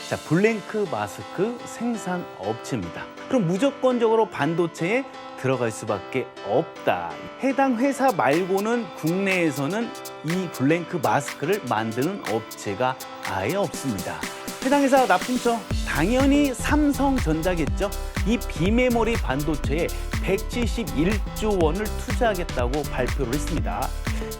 자, 블랭크 마스크 생산 업체입니다. 그럼 무조건적으로 반도체에 들어갈 수밖에 없다. 해당 회사 말고는 국내에서는 이 블랭크 마스크를 만드는 업체가 아예 없습니다. 해당 회사 납품처 당연히 삼성전자겠죠. 이 비메모리 반도체에 171조 원을 투자하겠다고 발표를 했습니다.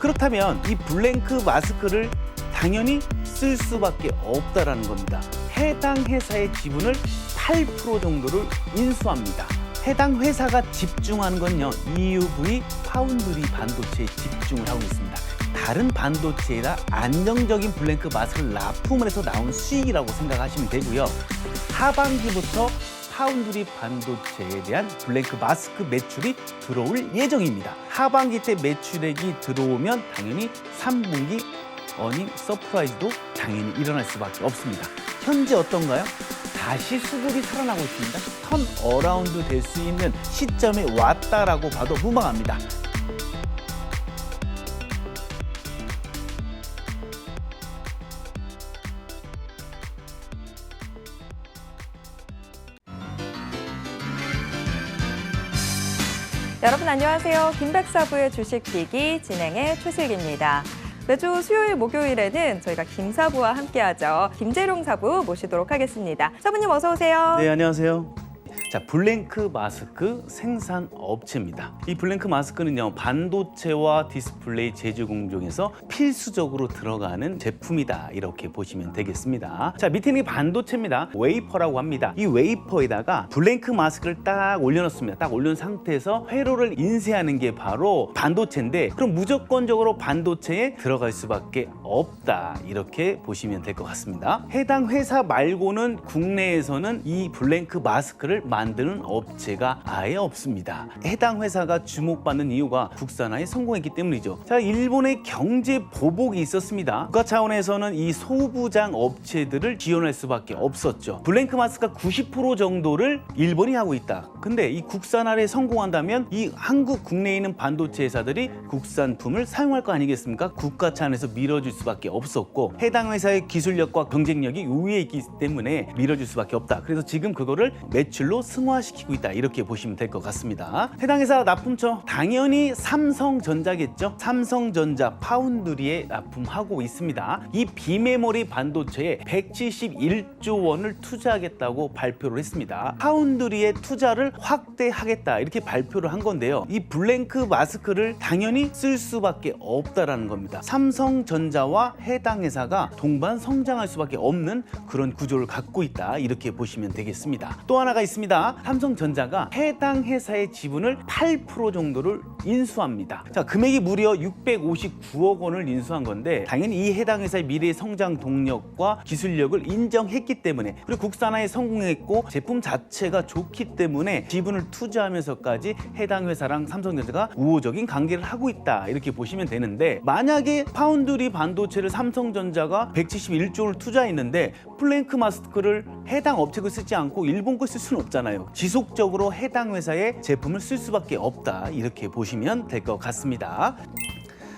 그렇다면 이 블랭크 마스크를 당연히 쓸 수밖에 없다라는 겁니다. 해당 회사의 지분을 8% 정도를 인수합니다. 해당 회사가 집중하는 건요, EUV 파운드리 반도체에 집중을 하고 있습니다. 다른 반도체에다 안정적인 블랭크 마스크를 납품을 해서 나온 수익이라고 생각하시면 되고요. 하반기부터 파운드리 반도체에 대한 블랭크 마스크 매출이 들어올 예정입니다. 하반기 때 매출액이 들어오면 당연히 3분기 어닝 서프라이즈도 당연히 일어날 수밖에 없습니다. 현재 어떤가요? 다시 수급이 살아나고 있습니다. 턴 어라운드 될 수 있는 시점에 왔다라고 봐도 무방합니다. 여러분 안녕하세요. 김백사부의 주식비기 진행의 최슬기입니다. 매주 수요일, 목요일에는 저희가 김사부와 함께하죠. 김재룡 사부 모시도록 하겠습니다. 사부님 어서 오세요. 네, 안녕하세요. 자, 블랭크 마스크 생산 업체입니다. 이 블랭크 마스크는요, 반도체와 디스플레이 제조 공정에서 필수적으로 들어가는 제품이다, 이렇게 보시면 되겠습니다. 자, 밑에 있는 게 반도체입니다. 웨이퍼라고 합니다. 이 웨이퍼에다가 블랭크 마스크를 딱 올려놓습니다. 딱 올려놓은 상태에서 회로를 인쇄하는 게 바로 반도체인데, 그럼 무조건적으로 반도체에 들어갈 수밖에 없다, 이렇게 보시면 될 것 같습니다. 해당 회사 말고는 국내에서는 이 블랭크 마스크를 만드는 업체가 아예 없습니다. 해당 회사가 주목받는 이유가 국산화에 성공했기 때문이죠. 자, 일본의 경제 보복이 있었습니다. 국가 차원에서는 이 소부장 업체들을 지원할 수밖에 없었죠. 블랭크 마스크가 90% 정도를 일본이 하고 있다. 근데 이 국산화에 성공한다면 이 한국 국내에 있는 반도체 회사들이 국산품을 사용할 거 아니겠습니까? 국가 차원에서 밀어줄 수밖에 없었고, 해당 회사의 기술력과 경쟁력이 우위에 있기 때문에 밀어줄 수밖에 없다. 그래서 지금 그거를 매출로 승화시키고 있다, 이렇게 보시면 될 것 같습니다. 해당 회사 납품처 당연히 삼성전자겠죠. 삼성전자 파운드리에 납품하고 있습니다. 이 비메모리 반도체에 171조 원을 투자하겠다고 발표를 했습니다. 파운드리의 투자를 확대하겠다, 이렇게 발표를 한 건데요. 이 블랭크 마스크를 당연히 쓸 수밖에 없다라는 겁니다. 삼성전자와 해당 회사가 동반 성장할 수밖에 없는 그런 구조를 갖고 있다, 이렇게 보시면 되겠습니다. 또 하나가 있습니다. 삼성전자가 해당 회사의 지분을 8% 정도를 인수합니다. 자, 금액이 무려 659억 원을 인수한 건데, 당연히 이 해당 회사의 미래 성장 동력과 기술력을 인정했기 때문에, 그리고 국산화에 성공했고 제품 자체가 좋기 때문에 지분을 투자하면서까지 해당 회사랑 삼성전자가 우호적인 관계를 하고 있다, 이렇게 보시면 되는데, 만약에 파운드리 반도체를 삼성전자가 171조를 투자했는데 블랭크 마스크를 해당 업체가 쓰지 않고 일본 걸 쓸 수는 없잖아요. 지속적으로 해당 회사의 제품을 쓸 수밖에 없다, 이렇게 보시면 될 것 같습니다.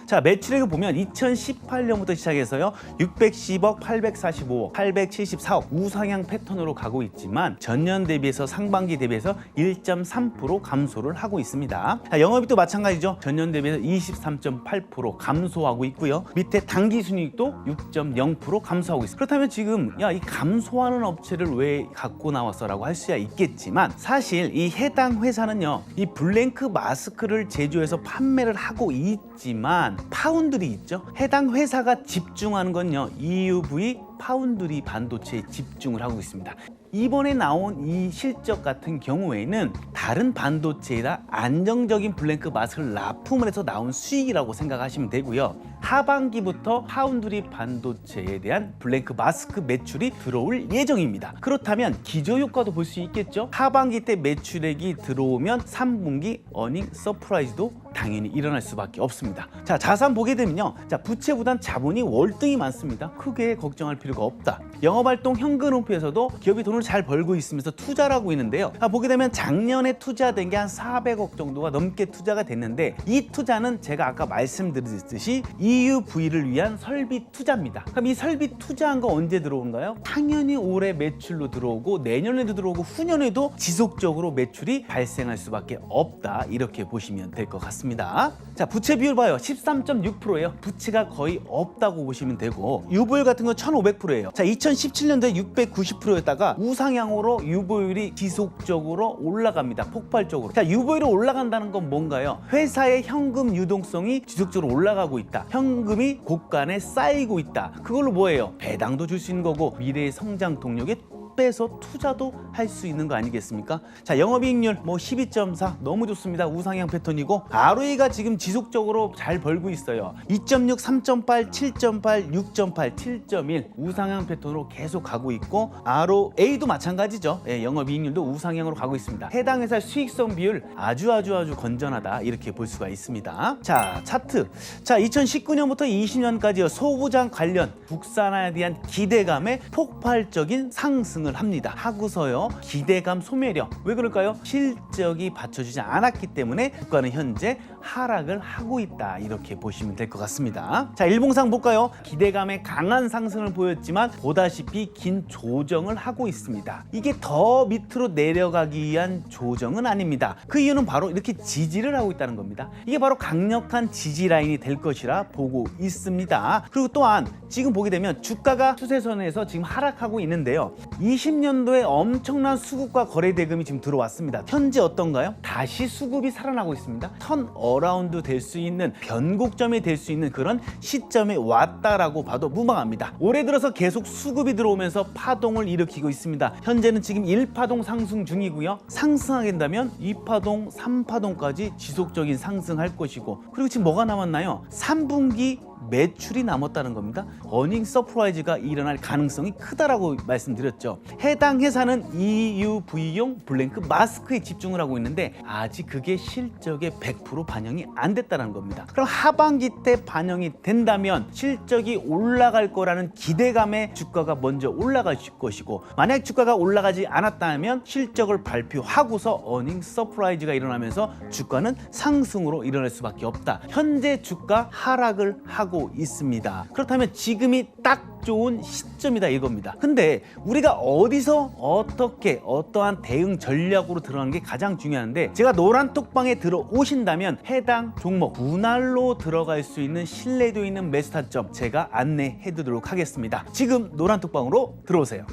자, 매출액을 보면 2018년부터 시작해서요, 610억, 845억, 874억 우상향 패턴으로 가고 있지만 전년 대비해서 상반기 대비해서 1.3% 감소를 하고 있습니다. 자, 영업이익도 마찬가지죠. 전년 대비해서 23.8% 감소하고 있고요. 밑에 당기순이익도 6.0% 감소하고 있습니다. 그렇다면 지금 이 감소하는 업체를 왜 갖고 나왔어라고 할 수야 있겠지만, 사실 이 해당 회사는요, 이 블랭크 마스크를 제조해서 판매를 하고 있지만 파운드리 있죠. 해당 회사가 집중하는 건요, EUV 파운드리 반도체에 집중을 하고 있습니다. 이번에 나온 이 실적 같은 경우에는 다른 반도체에다 안정적인 블랭크 마스크를 납품을 해서 나온 수익이라고 생각하시면 되고요. 하반기부터 파운드리 반도체에 대한 블랭크 마스크 매출이 들어올 예정입니다. 그렇다면 기저효과도 볼 수 있겠죠. 하반기 때 매출액이 들어오면 3분기 어닝 서프라이즈도 당연히 일어날 수밖에 없습니다. 자, 자산 보게 되면요, 자, 부채보단 자본이 월등히 많습니다. 크게 걱정할 필요가 없다. 영업활동 현금흐름표에서도 기업이 돈을 잘 벌고 있으면서 투자를 하고 있는데요. 보게 되면 작년에 투자된 게 한 400억 정도가 넘게 투자가 됐는데, 이 투자는 제가 아까 말씀드렸듯이 EUV를 위한 설비 투자입니다. 그럼 이 설비 투자한 거 언제 들어온가요? 당연히 올해 매출로 들어오고 내년에도 들어오고 후년에도 지속적으로 매출이 발생할 수밖에 없다. 이렇게 보시면 될 것 같습니다. 자, 부채 비율 봐요. 13.6%예요. 부채가 거의 없다고 보시면 되고 유보율 같은 건 1,500%예요. 자, 2017년도에 690%였다가 우상향으로 유보율이 지속적으로 올라갑니다. 폭발적으로. 자, 유보율이 올라간다는 건 뭔가요? 회사의 현금 유동성이 지속적으로 올라가고 있다. 현금이 곳간에 쌓이고 있다. 그걸로 뭐예요? 배당도 줄 수 있는 거고 미래의 성장 동력에 빼서 투자도 할 수 있는 거 아니겠습니까? 자, 영업이익률 뭐 12.4 너무 좋습니다. 우상향 패턴이고 ROE가 지금 지속적으로 잘 벌고 있어요. 2.6, 3.8, 7.8, 6.8, 7.1 우상향 패턴으로 계속 가고 있고 ROA도 마찬가지죠. 예, 영업이익률도 우상향으로 가고 있습니다. 해당 회사 수익성 비율 아주 건전하다 이렇게 볼 수가 있습니다. 자, 차트. 자, 2019년부터 20년까지 소부장 관련 국산화에 대한 기대감에 폭발적인 상승을 합니다. 하고서요 기대감 소멸력. 왜 그럴까요? 실적이 받쳐주지 않았기 때문에 국가는 현재 하락을 하고 있다. 이렇게 보시면 될 것 같습니다. 자, 일봉상 볼까요? 기대감에 강한 상승을 보였지만 보다시피 긴 조정을 하고 있습니다. 이게 더 밑으로 내려가기 위한 조정은 아닙니다. 그 이유는 바로 이렇게 지지를 하고 있다는 겁니다. 이게 바로 강력한 지지 라인이 될 것이라 보고 있습니다. 그리고 또한 지금 보게 되면 주가가 추세선에서 지금 하락하고 있는데요. 20년도에 엄청난 수급과 거래 대금이 지금 들어왔습니다. 현재 어떤가요? 다시 수급이 살아나고 있습니다. 턴 어라운드 될 수 있는 변곡점이 될 수 있는 그런 시점에 왔다라고 봐도 무방합니다. 올해 들어서 계속 수급이 들어오면서 파동을 일으키고 있습니다. 현재는 지금 1파동 상승 중이고요. 상승하게 된다면 2파동, 3파동까지 지속적인 상승할 것이고 그리고 지금 뭐가 남았나요? 3분기 매출이 남았다는 겁니다. 어닝 서프라이즈가 일어날 가능성이 크다라고 말씀드렸죠. 해당 회사는 EUV용 블랭크 마스크에 집중을 하고 있는데 아직 그게 실적에 100% 반영이 안 됐다는 겁니다. 그럼 하반기 때 반영이 된다면 실적이 올라갈 거라는 기대감에 주가가 먼저 올라갈 것이고 만약 주가가 올라가지 않았다면 실적을 발표하고서 어닝 서프라이즈가 일어나면서 주가는 상승으로 일어날 수밖에 없다. 현재 주가 하락을 하고 있습니다. 그렇다면 지금이 딱 좋은 시점이다 이겁니다. 근데 우리가 어디서 어떻게 어떠한 대응 전략으로 들어가는 게 가장 중요한데 제가 노란 톡방에 들어오신다면 해당 종목 분할로 들어갈 수 있는 신뢰도 있는 매수 타점 제가 안내해 드리도록 하겠습니다. 지금 노란 톡방으로 들어오세요.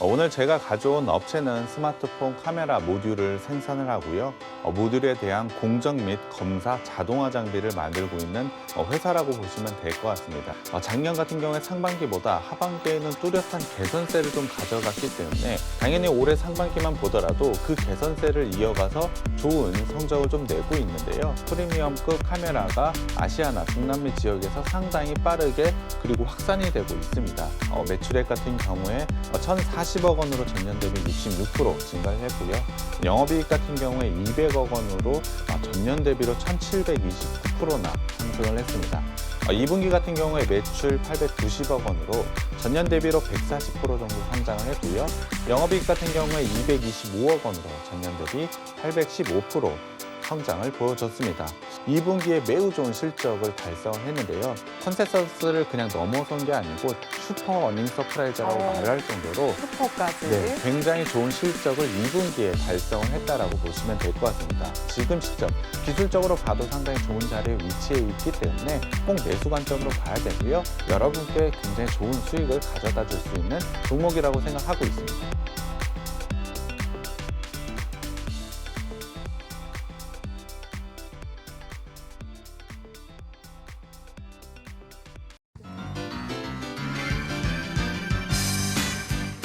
오늘 제가 가져온 업체는 스마트폰 카메라 모듈을 생산을 하고요. 모듈에 대한 공정 및 검사 자동화 장비를 만들고 있는 회사라고 보시면 될 것 같습니다. 작년 같은 경우에 상반기보다 하반기에는 뚜렷한 개선세를 좀 가져갔기 때문에 당연히 올해 상반기만 보더라도 그 개선세를 이어가서 좋은 성적을 좀 내고 있는데요. 프리미엄급 카메라가 아시아나 중남미 지역에서 상당히 빠르게 그리고 확산이 되고 있습니다. 매출액 같은 경우에 1,040억 원으로 전년 대비 66% 증가를 했고요. 영업이익 같은 경우에 200억 원으로 전년 대비로 1,729%나 상승을 했습니다. 2분기 같은 경우에 매출 890억 원으로 전년 대비로 140% 정도 성장을 했고요. 영업이익 같은 경우에 225억 원으로 전년 대비 815% 성장을 보여줬습니다. 2분기에 매우 좋은 실적을 달성을 했는데요. 컨센서스를 그냥 넘어선 게 아니고 슈퍼 어닝 서프라이즈라고 말을 할 정도로 슈퍼까지. 네, 굉장히 좋은 실적을 2분기에 달성을 했다라고 보시면 될 것 같습니다. 지금 시점, 기술적으로 봐도 상당히 좋은 자리에 위치해 있기 때문에 꼭 매수 관점으로 봐야 되고요. 여러분께 굉장히 좋은 수익을 가져다 줄 수 있는 종목이라고 생각하고 있습니다.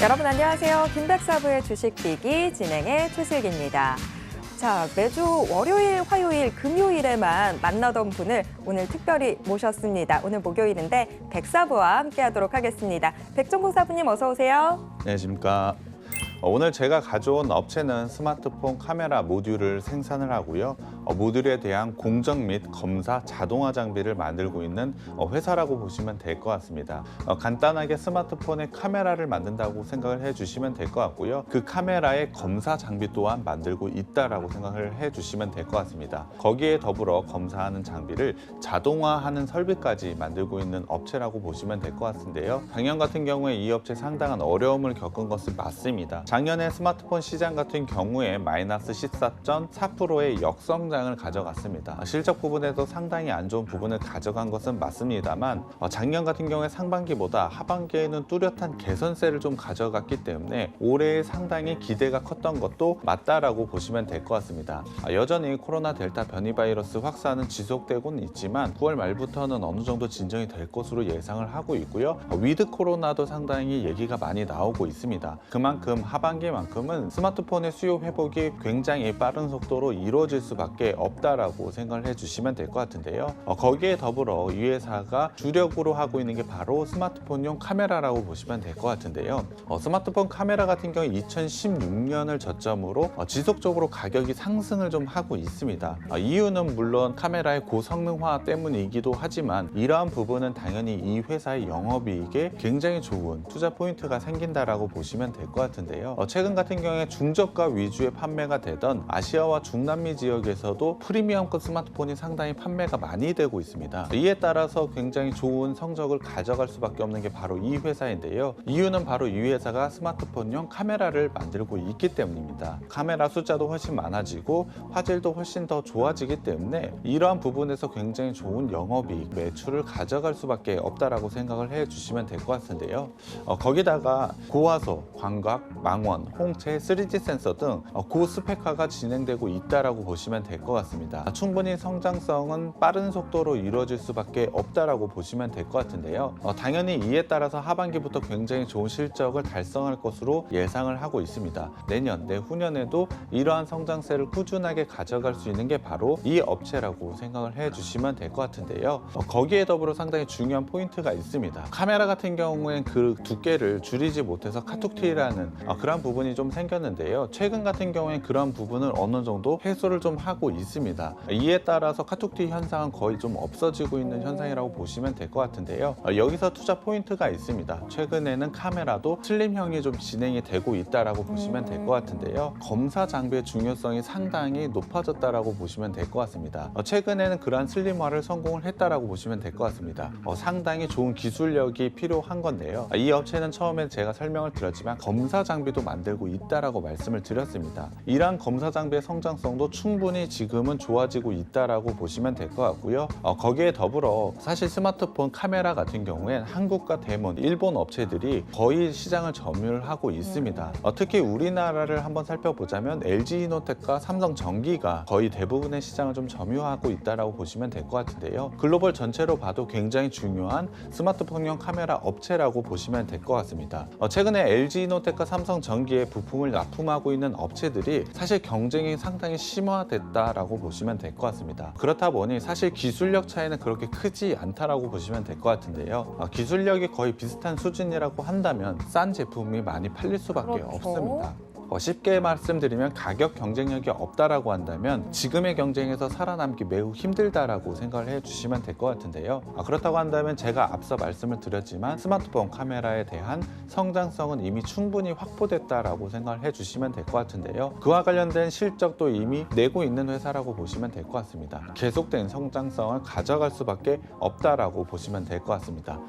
여러분 안녕하세요. 김백사부의 주식비기 진행의 최슬기입니다. 자, 매주 월요일, 화요일, 금요일에만 만나던 분을 오늘 특별히 모셨습니다. 오늘 목요일인데 백사부와 함께하도록 하겠습니다. 백종국 사부님 어서 오세요. 안녕하십니까. 오늘 제가 가져온 업체는 스마트폰 카메라 모듈을 생산을 하고요. 모듈에 대한 공정 및 검사 자동화 장비를 만들고 있는 회사라고 보시면 될 것 같습니다. 간단하게 스마트폰에 카메라를 만든다고 생각을 해주시면 될 것 같고요. 그 카메라의 검사 장비 또한 만들고 있다라고 생각을 해주시면 될 것 같습니다. 거기에 더불어 검사하는 장비를 자동화하는 설비까지 만들고 있는 업체라고 보시면 될 것 같은데요. 작년 같은 경우에 이 업체 상당한 어려움을 겪은 것은 맞습니다. 작년에 스마트폰 시장 같은 경우에 마이너스 14.4%의 역성장을 가져갔습니다. 실적 부분에도 상당히 안 좋은 부분을 가져간 것은 맞습니다만 작년 같은 경우에 상반기보다 하반기에는 뚜렷한 개선세를 좀 가져갔기 때문에 올해 상당히 기대가 컸던 것도 맞다라고 보시면 될 것 같습니다. 여전히 코로나 델타 변이 바이러스 확산은 지속되고는 있지만 9월 말부터는 어느 정도 진정이 될 것으로 예상을 하고 있고요. 위드 코로나도 상당히 얘기가 많이 나오고 있습니다. 그만큼 하반기만큼은 스마트폰의 수요 회복이 굉장히 빠른 속도로 이루어질 수밖에 없다라고 생각을 해주시면 될 것 같은데요. 거기에 더불어 이 회사가 주력으로 하고 있는 게 바로 스마트폰용 카메라라고 보시면 될 것 같은데요. 스마트폰 카메라 같은 경우 2016년을 저점으로 지속적으로 가격이 상승을 좀 하고 있습니다. 이유는 물론 카메라의 고성능화 때문이기도 하지만 이러한 부분은 당연히 이 회사의 영업이익에 굉장히 좋은 투자 포인트가 생긴다라고 보시면 될 것 같은데요. 최근 같은 경우에 중저가 위주의 판매가 되던 아시아와 중남미 지역에서도 프리미엄급 스마트폰이 상당히 판매가 많이 되고 있습니다. 이에 따라서 굉장히 좋은 성적을 가져갈 수밖에 없는 게 바로 이 회사인데요. 이유는 바로 이 회사가 스마트폰용 카메라를 만들고 있기 때문입니다. 카메라 숫자도 훨씬 많아지고 화질도 훨씬 더 좋아지기 때문에 이러한 부분에서 굉장히 좋은 영업이익, 매출을 가져갈 수밖에 없다라고 생각을 해주시면 될 것 같은데요. 거기다가 고화소, 광각, 망원, 홍채, 3D 센서 등 고스펙화가 진행되고 있다라고 보시면 될 것 같습니다. 충분히 성장성은 빠른 속도로 이루어질 수밖에 없다라고 보시면 될 것 같은데요. 당연히 이에 따라서 하반기부터 굉장히 좋은 실적을 달성할 것으로 예상을 하고 있습니다. 내년, 내후년에도 이러한 성장세를 꾸준하게 가져갈 수 있는 게 바로 이 업체라고 생각을 해주시면 될 것 같은데요. 거기에 더불어 상당히 중요한 포인트가 있습니다. 카메라 같은 경우엔 그 두께를 줄이지 못해서 카툭튀라는 그런 부분이 좀 생겼는데요. 최근 같은 경우엔 그런 부분을 어느 정도 해소를 좀 하고 있습니다. 이에 따라서 카툭튀 현상은 거의 좀 없어지고 있는 현상이라고 보시면 될 것 같은데요. 여기서 투자 포인트가 있습니다. 최근에는 카메라도 슬림형이 좀 진행이 되고 있다라고 보시면 될 것 같은데요. 검사 장비의 중요성이 상당히 높아졌다라고 보시면 될 것 같습니다. 최근에는 그러한 슬림화를 성공을 했다라고 보시면 될 것 같습니다. 상당히 좋은 기술력이 필요한 건데요. 이 업체는 처음에 제가 설명을 드렸지만 검사 장비도 만들고 있다라고 말씀을 드렸습니다. 이러한 검사 장비의 성장성도 충분히 지금은 좋아지고 있다라고 보시면 될 것 같고요. 거기에 더불어 사실 스마트폰 카메라 같은 경우엔 한국과 대만, 일본 업체들이 거의 시장을 점유하고 있습니다. 특히 우리나라를 한번 살펴보자면 LG이노텍과 삼성전기가 거의 대부분의 시장을 좀 점유하고 있다라고 보시면 될 것 같은데요. 글로벌 전체로 봐도 굉장히 중요한 스마트폰용 카메라 업체라고 보시면 될 것 같습니다. 최근에 LG이노텍과 삼성전기의 부품을 납품하고 있는 업체들이 사실 경쟁이 상당히 심화됐다라고 보시면 될 것 같습니다. 그렇다 보니 사실 기술력 차이는 그렇게 크지 않다라고 보시면 될 것 같은데요. 기술력이 거의 비슷한 수준이라고 한다면 싼 제품이 많이 팔릴 수밖에 없습니다. 쉽게 말씀드리면 가격 경쟁력이 없다라고 한다면 지금의 경쟁에서 살아남기 매우 힘들다라고 생각을 해주시면 될 것 같은데요. 그렇다고 한다면 제가 앞서 말씀을 드렸지만 스마트폰 카메라에 대한 성장성은 이미 충분히 확보됐다라고 생각을 해주시면 될 것 같은데요. 그와 관련된 실적도 이미 내고 있는 회사라고 보시면 될 것 같습니다. 계속된 성장성을 가져갈 수밖에 없다라고 보시면 될 것 같습니다.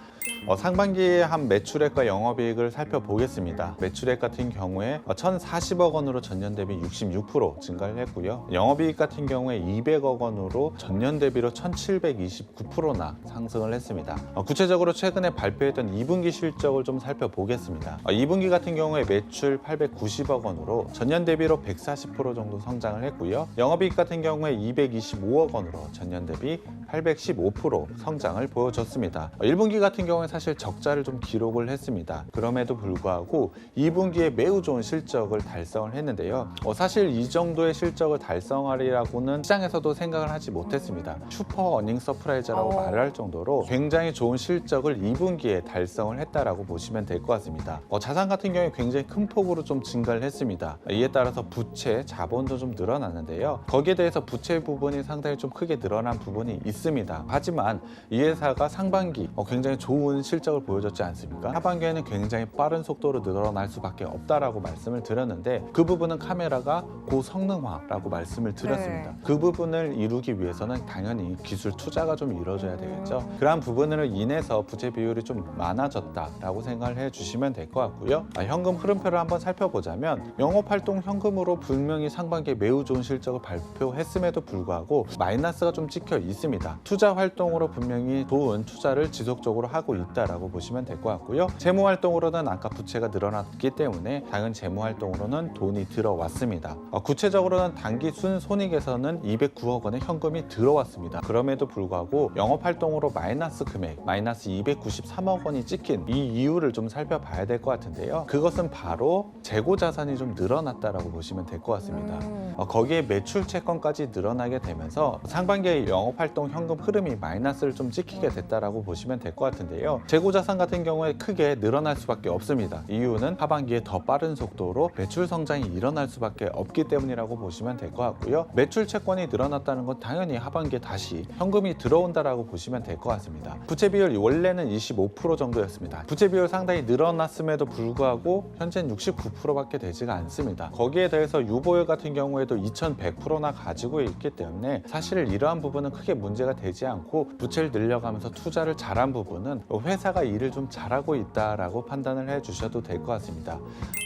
상반기에 한 매출액과 영업이익을 살펴보겠습니다. 매출액 같은 경우에 1,040억 원으로 전년 대비 66% 증가를 했고요. 영업이익 같은 경우에 200억 원으로 전년 대비로 1,729%나 상승을 했습니다. 구체적으로 최근에 발표했던 2분기 실적을 좀 살펴보겠습니다. 2분기 같은 경우에 매출 890억 원으로 전년 대비로 140% 정도 성장을 했고요. 영업이익 같은 경우에 225억 원으로 전년 대비 815% 성장을 보여줬습니다. 1분기 같은 경우에 사실 적자를 좀 기록을 했습니다. 그럼에도 불구하고 2분기에 매우 좋은 실적을 달성을 했는데요. 사실 이 정도의 실적을 달성하리라고는 시장에서도 생각을 하지 못했습니다. 슈퍼 어닝 서프라이즈라고 말을 할 정도로 굉장히 좋은 실적을 2분기에 달성을 했다라고 보시면 될 것 같습니다. 자산 같은 경우에 굉장히 큰 폭으로 좀 증가를 했습니다. 이에 따라서 부채, 자본도 좀 늘어났는데요. 거기에 대해서 부채 부분이 상당히 좀 크게 늘어난 부분이 있습니다. 하지만 이 회사가 상반기 굉장히 좋은 실적을 보여줬지 않습니까? 하반기에는 굉장히 빠른 속도로 늘어날 수밖에 없다라고 말씀을 드렸는데 그 부분은 카메라가 고성능화라고 말씀을 드렸습니다. 그 부분을 이루기 위해서는 당연히 기술 투자가 좀 이루어져야 되겠죠. 그러한 부분으로 인해서 부채 비율이 좀 많아졌다라고 생각을 해주시면 될 것 같고요. 현금 흐름표를 한번 살펴보자면 영업활동 현금으로 분명히 상반기에 매우 좋은 실적을 발표했음에도 불구하고 마이너스가 좀 찍혀 있습니다. 투자 활동으로 분명히 좋은 투자를 지속적으로 하고 있다라고 보시면 될 것 같고요. 재무 활동으로는 아까 부채가 늘어났기 때문에 당연 재무 활동으로는 돈이 들어왔습니다. 구체적으로는 단기 순손익에서는 209억 원의 현금이 들어왔습니다. 그럼에도 불구하고 영업 활동으로 마이너스 금액, 마이너스 293억 원이 찍힌 이 이유를 좀 살펴봐야 될 것 같은데요. 그것은 바로 재고 자산이 좀 늘어났다라고 보시면 될 것 같습니다. 거기에 매출 채권까지 늘어나게 되면서 상반기에 영업 활동 현금 흐름이 마이너스를 좀 찍히게 됐다라고 보시면 될 것 같은데요. 재고 자산 같은 경우에 크게 늘어날 수밖에 없습니다. 이유는 하반기에 더 빠른 속도로 매출 성장이 일어날 수밖에 없기 때문이라고 보시면 될 것 같고요. 매출 채권이 늘어났다는 건 당연히 하반기에 다시 현금이 들어온다라고 보시면 될 것 같습니다. 부채 비율이 원래는 25% 정도였습니다. 부채 비율 상당히 늘어났음에도 불구하고 현재는 69%밖에 되지가 않습니다. 거기에 대해서 유보율 같은 경우에도 2100%나 가지고 있기 때문에 사실 이러한 부분은 크게 문제가 되지 않고 부채를 늘려가면서 투자를 잘한 부분은 회사가 일을 좀 잘하고 있다라고 판단을 해주셔도 될 것 같습니다.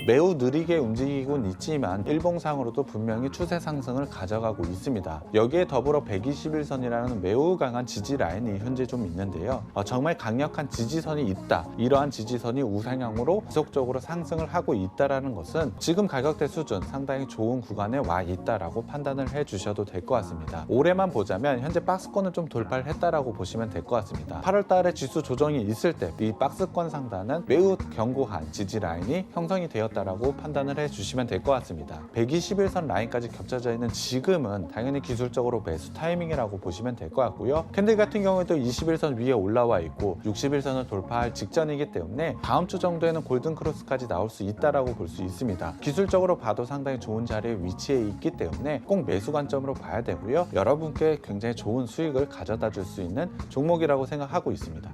매우 느리게 움직이곤 있지만 일봉상으로도 분명히 추세 상승을 가져가고 있습니다. 여기에 더불어 121선이라는 매우 강한 지지 라인이 현재 좀 있는데요. 정말 강력한 지지선이 있다. 이러한 지지선이 우상향으로 지속적으로 상승을 하고 있다는 것은 지금 가격대 수준 상당히 좋은 구간에 와 있다라고 판단을 해주셔도 될 것 같습니다. 올해만 보자면 현재 박스권을 좀 돌파를 했다라고 보시면 될 것 같습니다. 8월 달에 지수 조정이 있을 때 이 박스권 상단은 매우 견고한 지지 라인이 형성이 되었다라고 판단을 해주시면 될 것 같습니다. 121선 라인까지 겹쳐져 있는 지금은 당연히 기술적으로 매수 타이밍이라고 보시면 될 것 같고요. 캔들 같은 경우에도 21선 위에 올라와 있고 61선을 돌파할 직전이기 때문에 다음 주 정도에는 골든 크로스까지 나올 수 있다라고 볼 수 있습니다. 기술적으로 봐도 상당히 좋은 자리에 위치해 있기 때문에 꼭 매수 관점으로 봐야 되고요. 여러분께 굉장히 좋은 수익을 가져다 줄 수 있는 종목이라고 생각하고 있습니다.